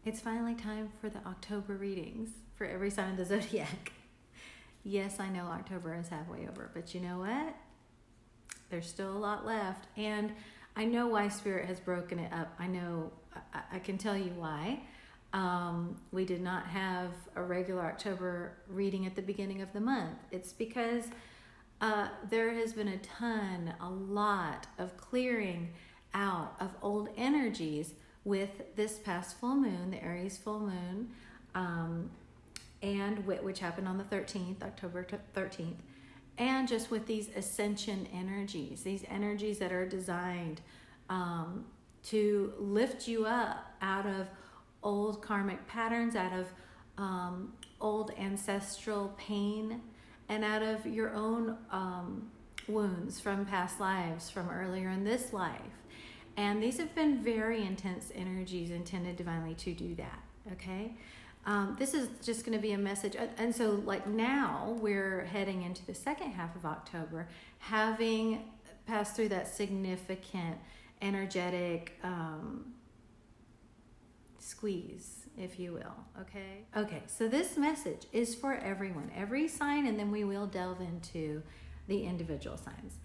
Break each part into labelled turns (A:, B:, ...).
A: It's finally time for the October readings for every sign of the zodiac. Yes, I know October is halfway over, but you know what? There's still a lot left. And I know why Spirit has broken it up. I can tell you why. We did not have a regular October reading at the beginning of the month. It's because there has been a lot of clearing out of old energies with this past full moon, the Aries full moon, and which happened on the 13th, October 13th, and just with these ascension energies, these energies that are designed to lift you up out of old karmic patterns, out of old ancestral pain, and out of your own wounds from past lives, from earlier in this life. And these have been very intense energies intended divinely to do that, okay? This is just going to be a message. And so like now we're heading into the second half of October, having passed through that significant energetic squeeze, if you will, okay? Okay, so this message is for everyone, every sign, and then we will delve into the individual signs.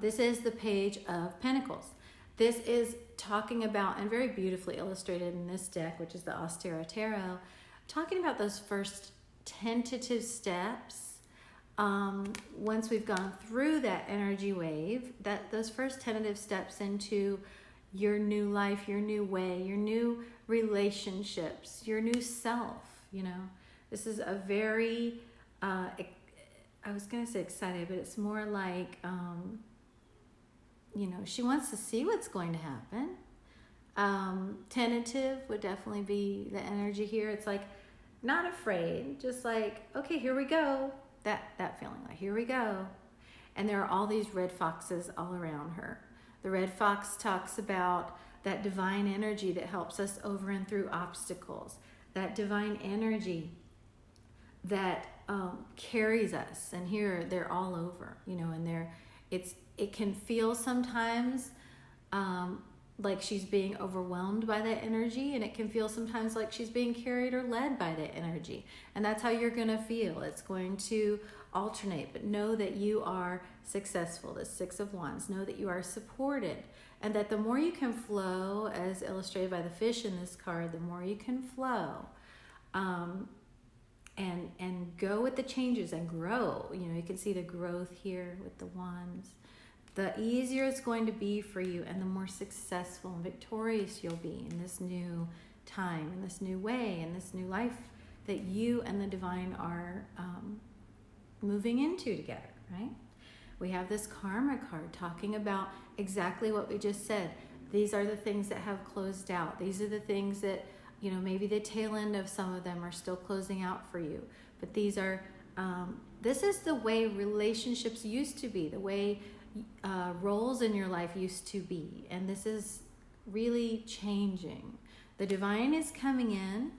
A: This is the Page of Pentacles. This is talking about, and very beautifully illustrated in this deck, which is the Ostara Tarot, talking about those first tentative steps. Once we've gone through that energy wave, that those first tentative steps into your new life, your new way, your new relationships, your new self, you know. This is a very, I was going to say excited, but it's more like, you know, she wants to see what's going to happen. Tentative would definitely be the energy here. It's like not afraid, just like, okay, here we go. That feeling like, here we go. And there are all these red foxes all around her. The red fox talks about that divine energy that helps us over and through obstacles, that divine energy that carries us. And here they're all over, you know, and it can feel sometimes like she's being overwhelmed by that energy, and it can feel sometimes like she's being carried or led by that energy. And that's how you're going to feel. It's going to alternate, but know that you are successful. The Six of Wands. Know that you are supported, and that the more you can flow, as illustrated by the fish in this card, the more you can flow and go with the changes and grow. You know, you can see the growth here with the wands. The easier it's going to be for you, and the more successful and victorious you'll be in this new time, in this new way, in this new life that you and the divine are moving into together, right? We have this karma card talking about exactly what we just said. These are the things that have closed out. These are the things that, you know, maybe the tail end of some of them are still closing out for you. But these are, this is the way relationships used to be, the way roles in your life used to be, and this is really changing. The divine is coming in,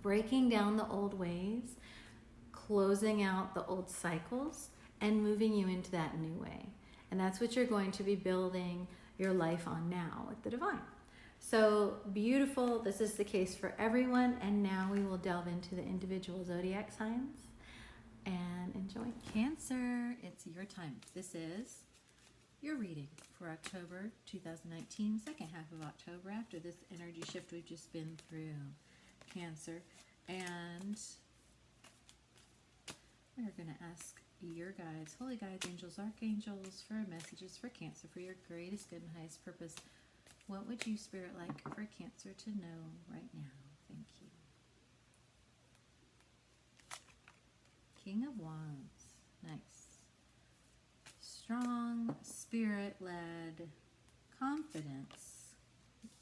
A: breaking down the old ways, closing out the old cycles, and moving you into that new way. And that's what you're going to be building your life on now with the divine. So beautiful. This is the case for everyone. And now we will delve into the individual zodiac signs and enjoy. Cancer, it's your time. This is your reading for October 2019, second half of October, after this energy shift we've just been through. Cancer, and we're going to ask your guides, holy guides, angels, archangels, for messages for Cancer, for your greatest good and highest purpose. What would you, Spirit, like for Cancer to know right now? Thank you. King of Wands. Nice. Strong, Spirit-led confidence.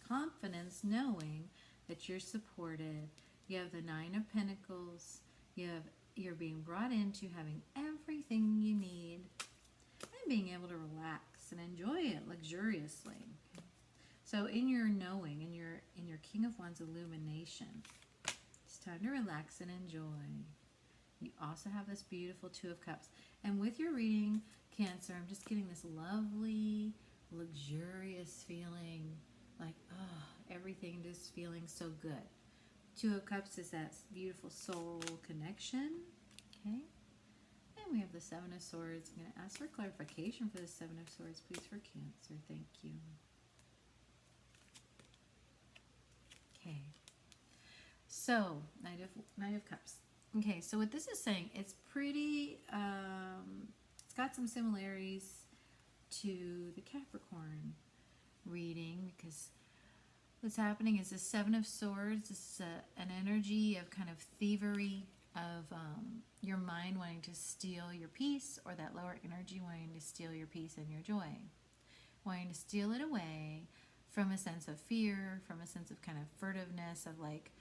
A: Confidence knowing that you're supported. You have the Nine of Pentacles. You're being brought into having everything you need and being able to relax and enjoy it luxuriously. So in your knowing, in your King of Wands illumination, it's time to relax and enjoy. You also have this beautiful Two of Cups. And with your reading, Cancer, I'm just getting this lovely, luxurious feeling like, oh, everything everything just feeling so good. Two of Cups is that beautiful soul connection. Okay. And we have the Seven of Swords. I'm going to ask for clarification for the Seven of Swords, please, for Cancer. Thank you. Okay. So, Knight of Cups. Okay, so what this is saying, it's pretty, it's got some similarities to the Capricorn reading, because what's happening is the Seven of Swords. This is an energy of kind of thievery, of your mind wanting to steal your peace, or that lower energy wanting to steal your peace and your joy, wanting to steal it away from a sense of fear, from a sense of kind of furtiveness, of like,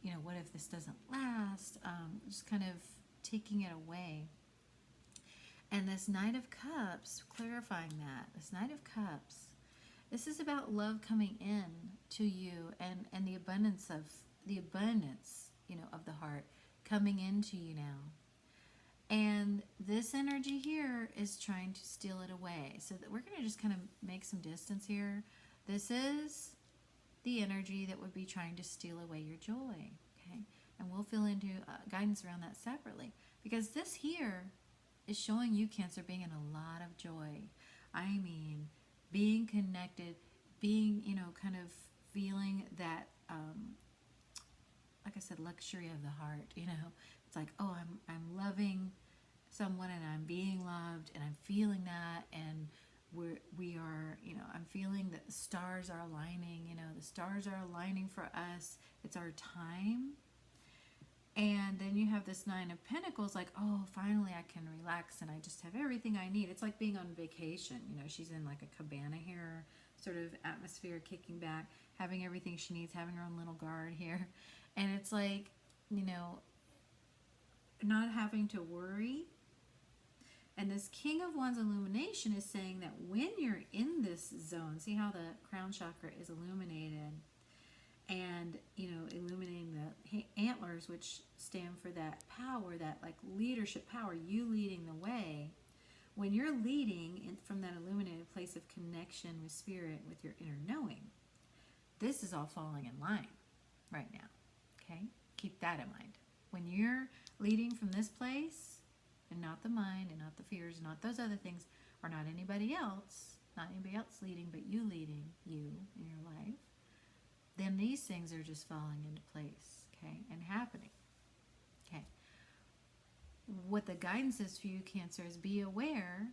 A: you know, what if this doesn't last? Just kind of taking it away. And this Knight of Cups, clarifying that, this Knight of Cups, this is about love coming in to you, and the abundance, you know, of the heart coming into you now. And this energy here is trying to steal it away. So that we're going to just kind of make some distance here. This is the energy that would be trying to steal away your joy, okay? And we'll fill into guidance around that separately, because this here is showing you, Cancer, being in a lot of joy. I mean, being connected, being, you know, kind of feeling that, like I said, luxury of the heart, you know? It's like, oh, I'm loving someone, and I'm being loved, and I'm feeling that, and we are, you know, I'm feeling that the stars are aligning, you know, the stars are aligning for us. It's our time. And then you have this Nine of Pentacles, like, oh, finally I can relax and I just have everything I need. It's like being on vacation. You know, she's in like a cabana here, sort of atmosphere, kicking back, having everything she needs, having her own little guard here. And it's like, you know, not having to worry. And this King of Wands illumination is saying that when you're in this zone, see how the crown chakra is illuminated, and, you know, illuminating the antlers, which stand for that power, that like leadership power, you leading the way. When you're leading from that illuminated place of connection with spirit, with your inner knowing, this is all falling in line right now, okay? Keep that in mind. When you're leading from this place, and not the mind, and not the fears, not those other things, or not anybody else leading, but you leading you in your life, then these things are just falling into place, okay, and happening, okay. What the guidance is for you, Cancer, is be aware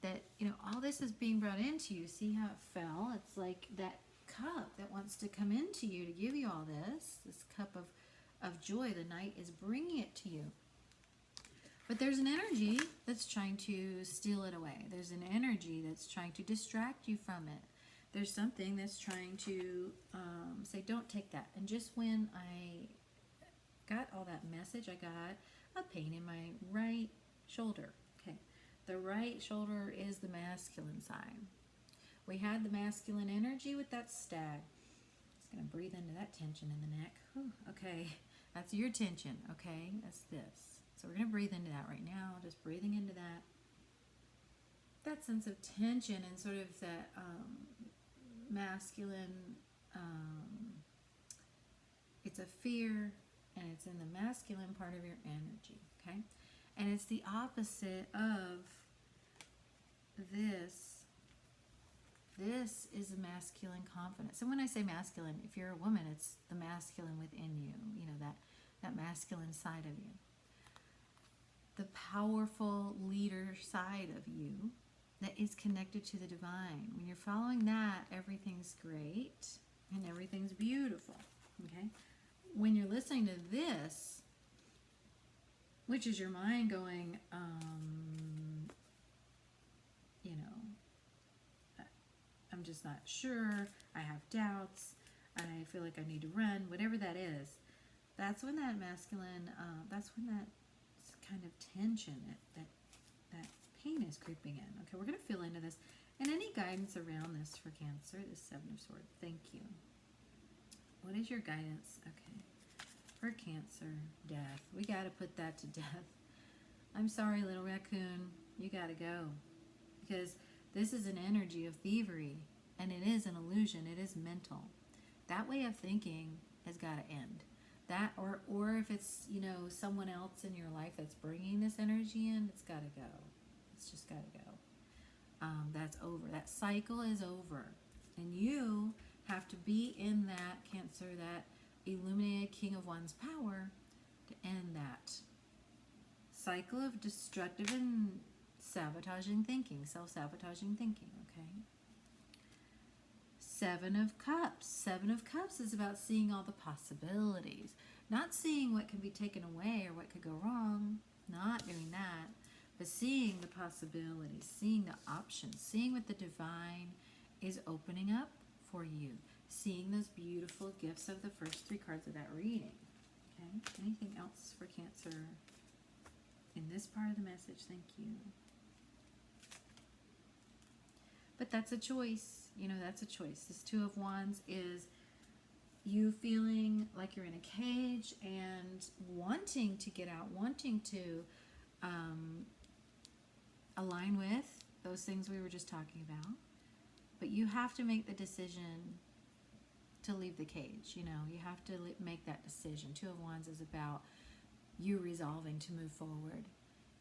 A: that, you know, all this is being brought into you. See how it fell? It's like that cup that wants to come into you to give you all this cup of joy. The Knight is bringing it to you. But there's an energy that's trying to steal it away. There's an energy that's trying to distract you from it. There's something that's trying to say, don't take that. And just when I got all that message, I got a pain in my right shoulder. Okay, the right shoulder is the masculine side. We had the masculine energy with that stag. Just going to breathe into that tension in the neck. Whew, okay, that's your tension, okay? That's this. So we're going to breathe into that right now, just breathing into that sense of tension, and sort of that masculine, it's a fear, and it's in the masculine part of your energy, okay? And it's the opposite of this. This is a masculine confidence. And when I say masculine, if you're a woman, it's the masculine within you, you know, that masculine side of you. The powerful leader side of you that is connected to the divine. When you're following that, everything's great and everything's beautiful, okay? When you're listening to this, which is your mind going, you know, I'm just not sure, I have doubts, I feel like I need to run, whatever that is, that's when that masculine, that's when that kind of tension, that pain is creeping in. Okay, we're going to feel into this. And any guidance around this for Cancer, the Seven of Swords. Thank you. What is your guidance? Okay, for Cancer, death. We got to put that to death. I'm sorry, little raccoon. You got to go. Because this is an energy of thievery. And it is an illusion. It is mental. That way of thinking has got to end. That, or if it's, you know, someone else in your life that's bringing this energy in, it's got to go. It's just got to go. That's over. That cycle is over. And you have to be in that Cancer, that illuminated King of Wands power to end that cycle of destructive and sabotaging thinking, self-sabotaging thinking, okay? Seven of Cups. Seven of Cups is about seeing all the possibilities, not seeing what can be taken away or what could go wrong, not doing that, but seeing the possibilities, seeing the options, seeing what the divine is opening up for you, seeing those beautiful gifts of the first three cards of that reading. Okay, anything else for Cancer in this part of the message? Thank you. But that's a choice, you know, that's a choice. This Two of Wands is you feeling like you're in a cage and wanting to get out, wanting to align with those things we were just talking about. But you have to make the decision to leave the cage, you know. You have to make that decision. Two of Wands is about you resolving to move forward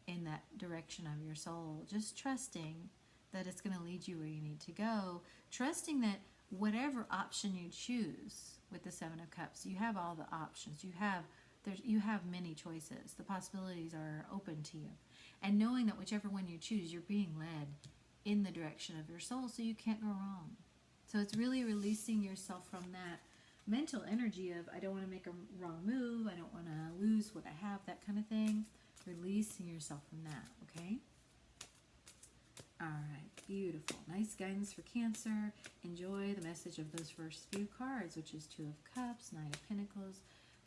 A: in that direction of your soul. Just trusting that it's going to lead you where you need to go. Trusting that whatever option you choose with the Seven of Cups, you have all the options. You have many choices. The possibilities are open to you. And knowing that whichever one you choose, you're being led in the direction of your soul, so you can't go wrong. So it's really releasing yourself from that mental energy of, I don't want to make a wrong move, I don't want to lose what I have, that kind of thing. Releasing yourself from that, okay? All right, beautiful. Nice guidance for Cancer. Enjoy the message of those first few cards, which is Two of Cups, Nine of Pentacles,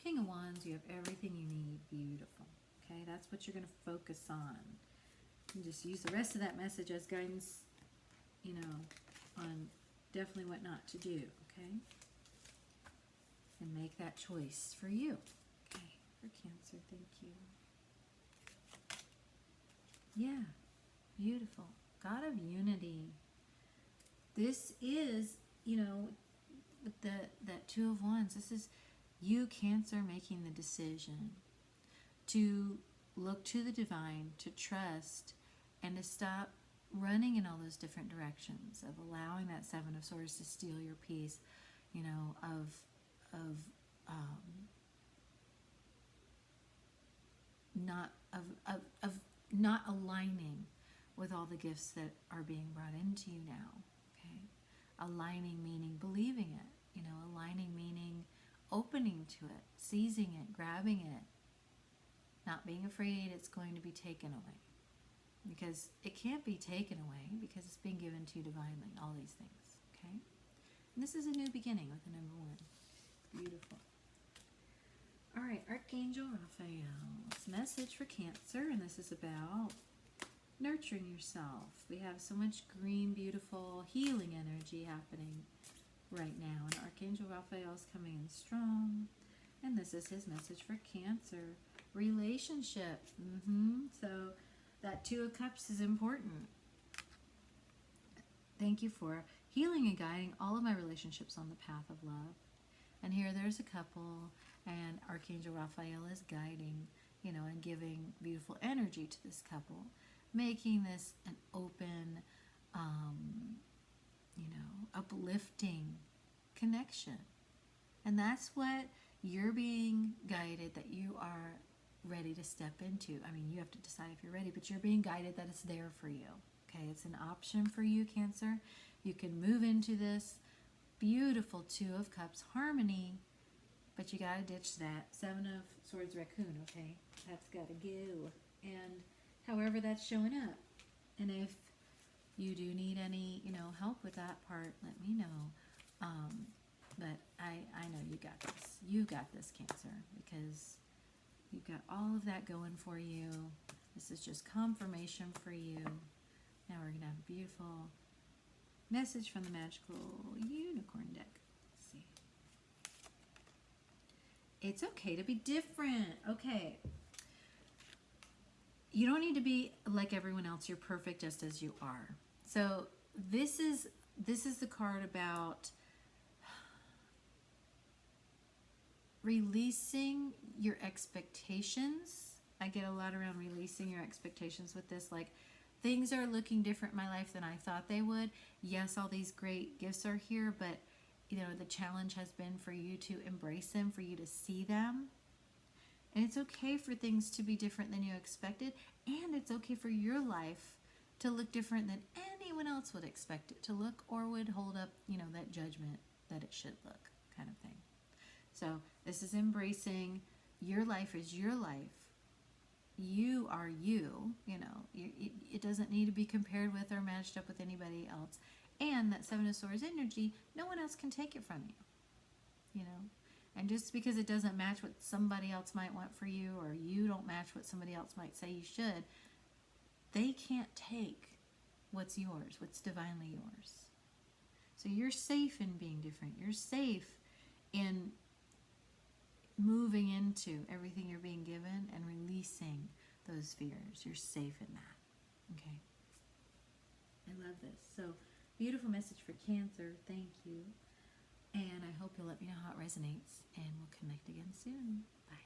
A: King of Wands. You have everything you need. Beautiful. Okay, that's what you're going to focus on. And just use the rest of that message as guidance, you know, on definitely what not to do, okay? And make that choice for you. Okay, for Cancer, thank you. Yeah, beautiful. God of Unity. This is, you know, with that Two of Wands, this is you, Cancer, making the decision to look to the divine, to trust, and to stop running in all those different directions, of allowing that Seven of Swords to steal your peace, you know, of not aligning with all the gifts that are being brought into you now. Okay, aligning meaning believing it, you know, aligning meaning opening to it, seizing it, grabbing it, not being afraid it's going to be taken away, because it can't be taken away because it's being given to you divinely, all these things. Okay, and this is a new beginning with the number one. Beautiful. All right, Archangel Raphael's message for Cancer, and this is about nurturing yourself. We have so much green, beautiful, healing energy happening right now, and Archangel Raphael is coming in strong, and this is his message for Cancer. Relationship. So that Two of Cups is important. Thank you for healing and guiding all of my relationships on the path of love. And here there's a couple, and Archangel Raphael is guiding, you know, and giving beautiful energy to this couple, making this an open, you know, uplifting connection. And that's what you're being guided, that you are ready to step into. I mean, you have to decide if you're ready, but you're being guided that it's there for you. Okay, it's an option for you, Cancer. You can move into this beautiful Two of Cups harmony, but you got to ditch that Seven of Swords raccoon, okay? That's got to go. And however that's showing up. And if you do need any, you know, help with that part, let me know. But I know you got this. You got this, Cancer, because you've got all of that going for you. This is just confirmation for you. Now we're going to have a beautiful message from the Magical Unicorn deck. Let's see. It's okay to be different. Okay. You don't need to be like everyone else. You're perfect just as you are. So this is the card about releasing your expectations. I get a lot around releasing your expectations with this, like things are looking different in my life than I thought they would. Yes, all these great gifts are here, but the challenge has been for you to embrace them, for you to see them. And it's okay for things to be different than you expected, and it's okay for your life to look different than anyone else would expect it to look or would hold up, that judgment that it should look, kind of thing. So this is embracing your life is your life. You are you, it doesn't need to be compared with or matched up with anybody else. And that Seven of Swords energy, no one else can take it from you, And just because it doesn't match what somebody else might want for you, or you don't match what somebody else might say you should, they can't take what's yours, what's divinely yours. So you're safe in being different. You're safe in moving into everything you're being given and releasing those fears. You're safe in that. Okay. I love this. So beautiful message for Cancer. Thank you. And I hope you'll let me know how it resonates, and we'll connect again soon. Bye.